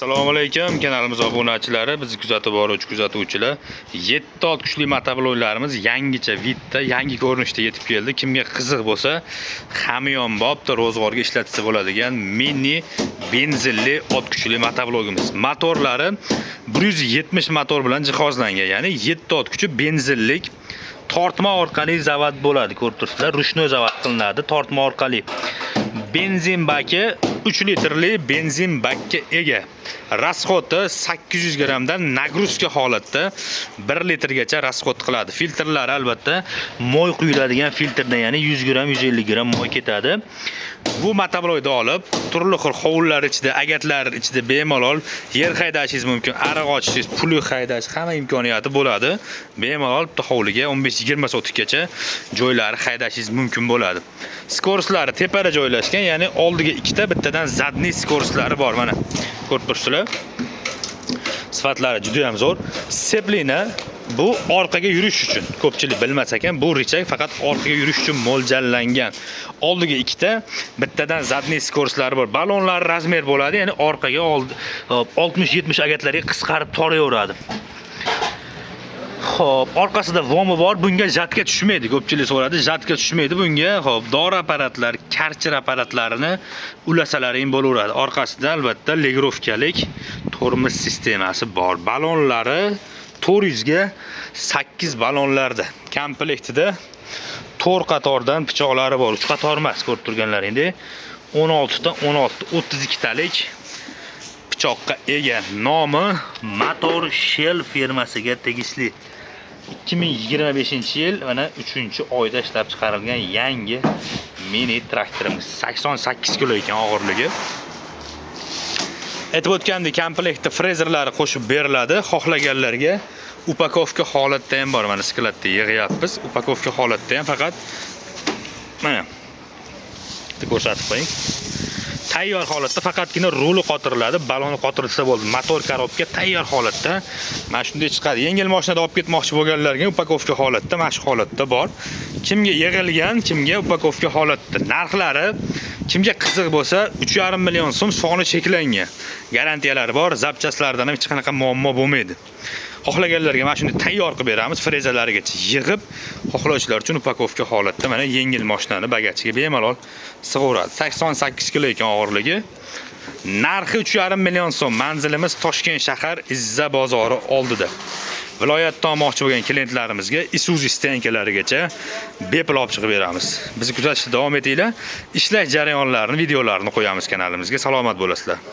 Assalomu alaykum kanalimiz obunachilari, bizni kuzatib boruvchi kuzatuvchilar. 7 ot kuchli motobloklarimiz yangicha vidda, yangi ko'rinishda yetib keldi. Kimga qiziq bo'lsa, hamyonbopda ro'zg'orga ishlatsa bo'ladigan mini benzinli ot kuchli motoblogimiz. Motorlari 170 motor bilan jihozlangan, ya'ni 7 ot kuchi benzinlik. Tortma orqali zavod bo'ladi, ko'rib turibsizlar. Rushnoy zavod qilinadi tortma orqali. Benzin baki 3 litrli benzin bakka ega. Rasxoti 800 grammdan nagruzka holatda 1 litrgacha rasxot qiladi. Filtrlar albatta moy quyiladigan filtrdan, ya'ni 100 gram 150 gram moy ketadi. Bu motoblokni olib, turli xil hovullar ichida, agatlar ichida bemalol yer haydashingiz mumkin, ariq ochishingiz, puli haydash, hamma imkoniyati bo'ladi. Bemalol bitta hovliga 15-20 sotikgacha joylari haydashingiz mumkin bo'ladi. Skoroslari tepada joylashgan, ya'ni oldiga ikkita, bittadan zadniy skoroslari bor. Mana ko'rib turibsizlar. Sifatlari juda ham zo'r. Seplina bu orqaga yurish uchun. Ko'pchilik bilmas ekan, bu richak faqat orqaga yurish uchun mo'ljallangan. Oldiga ikkita, bittadan zadniy skoroslari bor. Balonlar razmer bo'ladi, ya'ni orqaga 60-70 agatlarga qisqarib toraveradi. Xo'p, orqasida vomi bor. Bunga jatka tushmaydi. Ko'pchilik so'radi, jatka tushmaydi bunga. Xo'p, dori apparatlar, karchir apparatlarini ulasalaring bo'laveradi. Orqasida albatta legrovkalik tormoz sistemasi bor. Balonlari 400 ga 8 balonlarda. Komplektida 4 qatordan pichoqlari bor. 3 qator emas, ko'rib turganlaringdek. 16 ta 16, 32 talik pichoqqa ega. Nomi Motor Shell firmasiga tegishli. 2025-yil mana 3-oyda ishlab chiqarilgan yangi mini traktorimiz. 88 kilo ekan og'irligi. Aytib o'tgandek, komplektda frezerlari qo'shib beriladi. Xohlaganlarga upakovka holatda ham bor. Mana skladda yig'yapmiz. Upakovka holatda ham, faqat mana bitta ko'rsatib qo'ying. Tayyor holatda faqatgina ruli qotiriladi, baloni qotirilsa bo'ldi. Motor korobka tayyor holatda mana shunday chiqadi. Yengil mashinada olib ketmoqchi bo'lganlarga upakovka holatda, mana shu holatda bor. Kimga yig'ilgan, kimga upakovka holatda. Narxlari kimga qiziq bo'lsa, 3,5 million so'm soni cheklangan. Garantiyalari bor, zapchastlardan ham hech qanaqa muammo bo'lmaydi. Xohlaganlarga mana shunday tayyor qilib beramiz, frezalarigacha yig'ib, xohlovchilar uchun upakovka holatda mana yengil mashinani bagachiga bemalol sig'averadi. 88 kilo ekan og'irligi. Narxi 3,5 million so'm. Manzilimiz Toshkent shahar Izza bozori oldida. Viloyatdan olmoqchi bo'lgan klientlarimizga Isuzu stankalarigacha bepul olib chiqib beramiz. Bizni kuzatishda davom etinglar. Ishlash jarayonlarini, videolarini qo'yamiz kanalimizga. Salomat bo'lasizlar.